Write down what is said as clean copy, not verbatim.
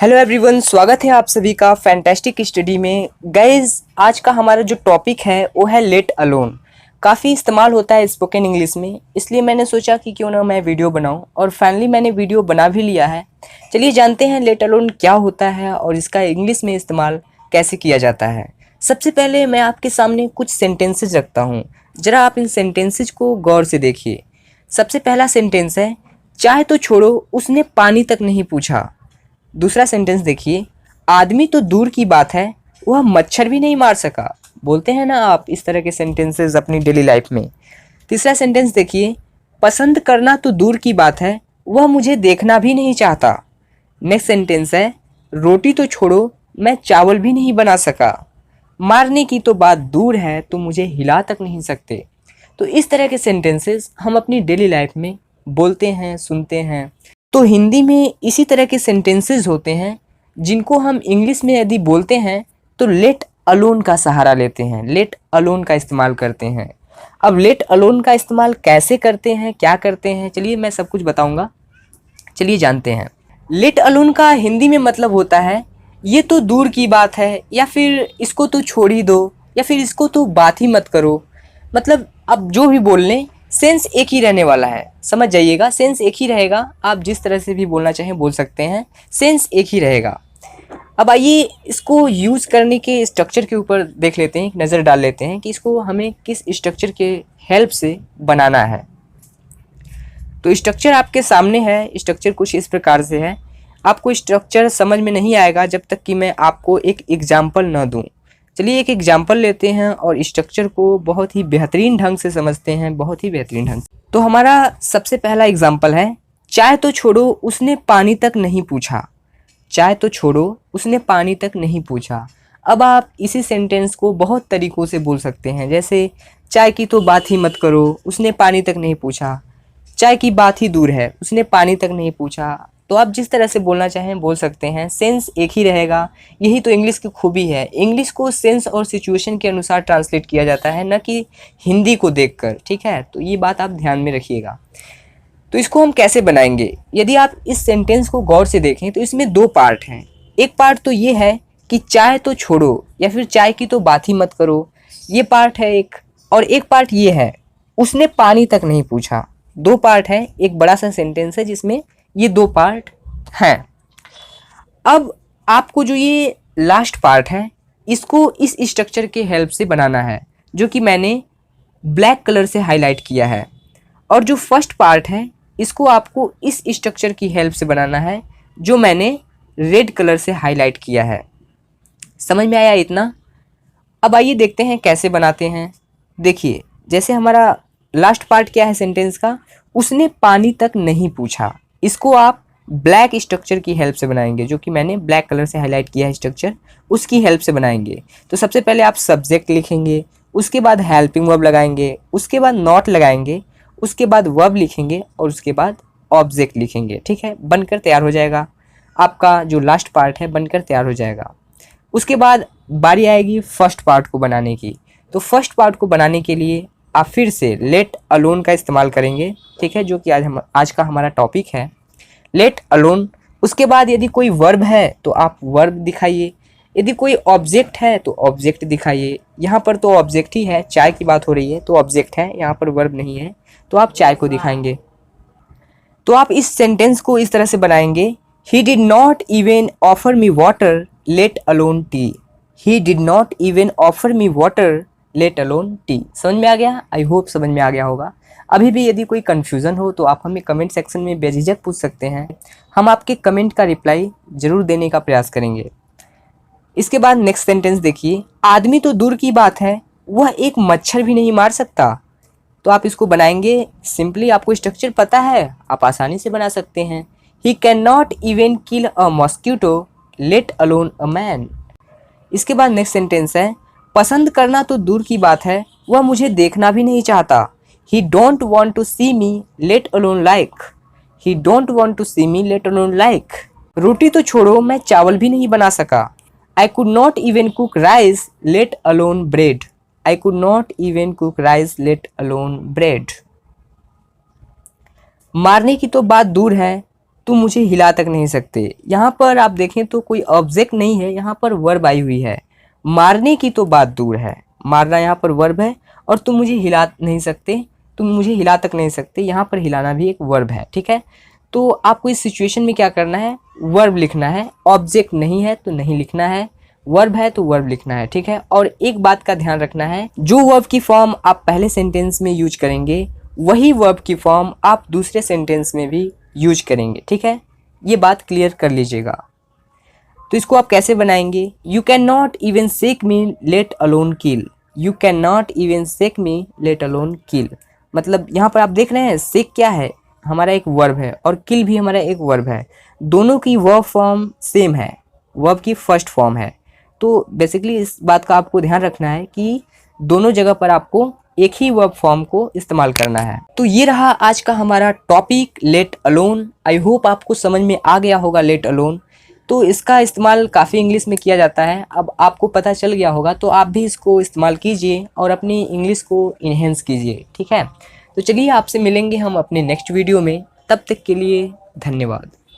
Hello everyone, स्वागत है आप सभी का फैंटास्टिक स्टडी में। गाइज, आज का हमारा जो टॉपिक है वो है लेट अलोन। काफ़ी इस्तेमाल होता है स्पोकन इंग्लिश में, इसलिए मैंने सोचा कि क्यों ना मैं वीडियो बनाऊं और फाइनली मैंने वीडियो बना भी लिया है। चलिए जानते हैं लेट अलोन क्या होता है और इसका इंग्लिश में इस्तेमाल कैसे किया जाता है। सबसे पहले मैं आपके सामने कुछ सेंटेंसेज रखता हूँ, ज़रा आप इन सेंटेंसेज को गौर से देखिए। सबसे पहला सेंटेंस है, चाय तो छोड़ो उसने पानी तक नहीं पूछा। दूसरा सेंटेंस देखिए, आदमी तो दूर की बात है वह मच्छर भी नहीं मार सका। बोलते हैं ना आप इस तरह के सेंटेंसेस अपनी डेली लाइफ में। तीसरा सेंटेंस देखिए, पसंद करना तो दूर की बात है वह मुझे देखना भी नहीं चाहता। नेक्स्ट सेंटेंस है, रोटी तो छोड़ो मैं चावल भी नहीं बना सका। मारने की तो बात दूर है तो मुझे हिला तक नहीं सकते। तो इस तरह के सेंटेंसेस हम अपनी डेली लाइफ में बोलते हैं, सुनते हैं। तो हिंदी में इसी तरह के सेंटेंसेस होते हैं जिनको हम इंग्लिश में यदि बोलते हैं तो लेट अलोन का सहारा लेते हैं, लेट अलोन का इस्तेमाल करते हैं। अब लेट अलोन का इस्तेमाल कैसे करते हैं, क्या करते हैं, चलिए मैं सब कुछ बताऊंगा। चलिए जानते हैं। लेट अलोन का हिंदी में मतलब होता है ये तो दूर की बात है, या फिर इसको तो छोड़ ही दो, या फिर इसको तो बात ही मत करो। मतलब अब जो भी बोल लें, सेंस एक ही रहने वाला है। समझ जाइएगा, सेंस एक ही रहेगा। आप जिस तरह से भी बोलना चाहें बोल सकते हैं, सेंस एक ही रहेगा। अब आइए इसको यूज़ करने के स्ट्रक्चर के ऊपर देख लेते हैं, एक नज़र डाल लेते हैं कि इसको हमें किस स्ट्रक्चर के हेल्प से बनाना है। तो स्ट्रक्चर आपके सामने है। स्ट्रक्चर कुछ इस प्रकार से है। आपको स्ट्रक्चर समझ में नहीं आएगा जब तक कि मैं आपको एक एग्जाम्पल न दूँ। चलिए एक एग्जाम्पल लेते हैं और स्ट्रक्चर को बहुत ही बेहतरीन ढंग से समझते हैं, बहुत ही बेहतरीन ढंग से। तो हमारा सबसे पहला एग्जाम्पल है, चाय तो छोड़ो उसने पानी तक नहीं पूछा। चाय तो छोड़ो उसने पानी तक नहीं पूछा। अब आप इसी सेंटेंस को बहुत तरीक़ों से बोल सकते हैं, जैसे चाय की तो बात ही मत करो उसने पानी तक नहीं पूछा। चाय की बात ही दूर है उसने पानी तक नहीं पूछा। तो आप जिस तरह से बोलना चाहें बोल सकते हैं, सेंस एक ही रहेगा। यही तो इंग्लिश की खूबी है। इंग्लिश को सेंस और सिचुएशन के अनुसार ट्रांसलेट किया जाता है, न कि हिंदी को देखकर। ठीक है, तो ये बात आप ध्यान में रखिएगा। तो इसको हम कैसे बनाएंगे, यदि आप इस सेंटेंस को गौर से देखें तो इसमें दो पार्ट हैं। एक पार्ट तो ये है कि चाय तो छोड़ो या फिर चाय की तो बात ही मत करो, ये पार्ट है एक। और एक पार्ट ये है, उसने पानी तक नहीं पूछा। दो पार्ट है, एक बड़ा सा सेंटेंस है जिसमें ये दो पार्ट हैं। अब आपको जो ये लास्ट पार्ट है इसको इस स्ट्रक्चर के हेल्प से बनाना है, जो कि मैंने ब्लैक कलर से हाईलाइट किया है। और जो फर्स्ट पार्ट है इसको आपको इस स्ट्रक्चर की हेल्प से बनाना है, जो मैंने रेड कलर से हाईलाइट किया है। समझ में आया इतना? अब आइए देखते हैं कैसे बनाते हैं। देखिए, जैसे हमारा लास्ट पार्ट क्या है सेंटेंस का, उसने पानी तक नहीं पूछा। इसको आप ब्लैक स्ट्रक्चर की हेल्प से बनाएंगे, जो कि मैंने ब्लैक कलर से हाईलाइट किया है स्ट्रक्चर, उसकी हेल्प से बनाएंगे। तो सबसे पहले आप सब्जेक्ट लिखेंगे, उसके बाद हेल्पिंग वर्ब लगाएंगे, उसके बाद नॉट लगाएंगे, उसके बाद वर्ब लिखेंगे और उसके बाद ऑब्जेक्ट लिखेंगे। ठीक है, बनकर तैयार हो जाएगा। आपका जो लास्ट पार्ट है बनकर तैयार हो जाएगा। उसके बाद बारी आएगी फर्स्ट पार्ट को बनाने की। तो फर्स्ट पार्ट को बनाने के लिए आप फिर से लेट अलोन का इस्तेमाल करेंगे। ठीक है, जो कि आज का हमारा टॉपिक है, लेट अलोन। उसके बाद यदि कोई वर्ब है तो आप वर्ब दिखाइए, यदि कोई ऑब्जेक्ट है तो ऑब्जेक्ट दिखाइए। यहाँ पर तो ऑब्जेक्ट ही है, चाय की बात हो रही है तो ऑब्जेक्ट है, यहाँ पर वर्ब नहीं है, तो आप चाय को दिखाएंगे। तो आप इस सेंटेंस को इस तरह से बनाएंगे, he did not even offer me water let alone T. He did not even offer me water let alone T. समझ में आ गया? आई होप समझ में आ गया होगा। अभी भी यदि कोई कन्फ्यूज़न हो तो आप हमें कमेंट सेक्शन में बेझिझक पूछ सकते हैं, हम आपके कमेंट का रिप्लाई ज़रूर देने का प्रयास करेंगे। इसके बाद नेक्स्ट सेंटेंस देखिए, आदमी तो दूर की बात है वह एक मच्छर भी नहीं मार सकता। तो आप इसको बनाएंगे सिंपली, आपको स्ट्रक्चर पता है, आप आसानी से बना सकते हैं। He can not even kill a mosquito let alone a man. इसके बाद नेक्स्ट सेंटेंस है, पसंद करना तो दूर की बात है वह मुझे देखना भी नहीं चाहता। He don't want to see me let alone like. He don't want to see me let alone like. रोटी तो छोड़ो मैं चावल भी नहीं बना सका। I could not even cook rice let alone bread. I could not even cook rice let alone bread. मारने की तो बात दूर है तुम मुझे हिला तक नहीं सकते। यहाँ पर आप देखें तो कोई ऑब्जेक्ट नहीं है, यहाँ पर वर्ब आई हुई है। मारने की तो बात दूर है, मारना यहाँ पर वर्ब है, और तुम मुझे हिला नहीं सकते, तुम मुझे हिला तक नहीं सकते, यहाँ पर हिलाना भी एक वर्ब है। ठीक है, तो आपको इस सिचुएशन में क्या करना है, वर्ब लिखना है। ऑब्जेक्ट नहीं है तो नहीं लिखना है, वर्ब है तो वर्ब लिखना है। ठीक है, और एक बात का ध्यान रखना है, जो वर्ब की फॉर्म आप पहले सेंटेंस में यूज करेंगे वही वर्ब की फॉर्म आप दूसरे सेंटेंस में भी यूज करेंगे। ठीक है, ये बात क्लियर कर लीजिएगा। तो इसको आप कैसे बनाएंगे, you can not even sack me let alone kill. You can not even sack me let alone kill, मतलब यहाँ पर आप देख रहे हैं सेक क्या है, हमारा एक वर्ब है, और किल भी हमारा एक वर्ब है। दोनों की वर्ब फॉर्म सेम है, वर्ब की फर्स्ट फॉर्म है। तो बेसिकली इस बात का आपको ध्यान रखना है कि दोनों जगह पर आपको एक ही वर्ब फॉर्म को इस्तेमाल करना है। तो ये रहा आज का हमारा topic let alone. I hope आपको समझ में आ गया होगा लेट अलोन। तो इसका इस्तेमाल काफ़ी इंग्लिश में किया जाता है, अब आपको पता चल गया होगा, तो आप भी इसको इस्तेमाल कीजिए और अपनी इंग्लिश को इन्हेंस कीजिए। ठीक है, तो चलिए आपसे मिलेंगे हम अपने नेक्स्ट वीडियो में, तब तक के लिए धन्यवाद।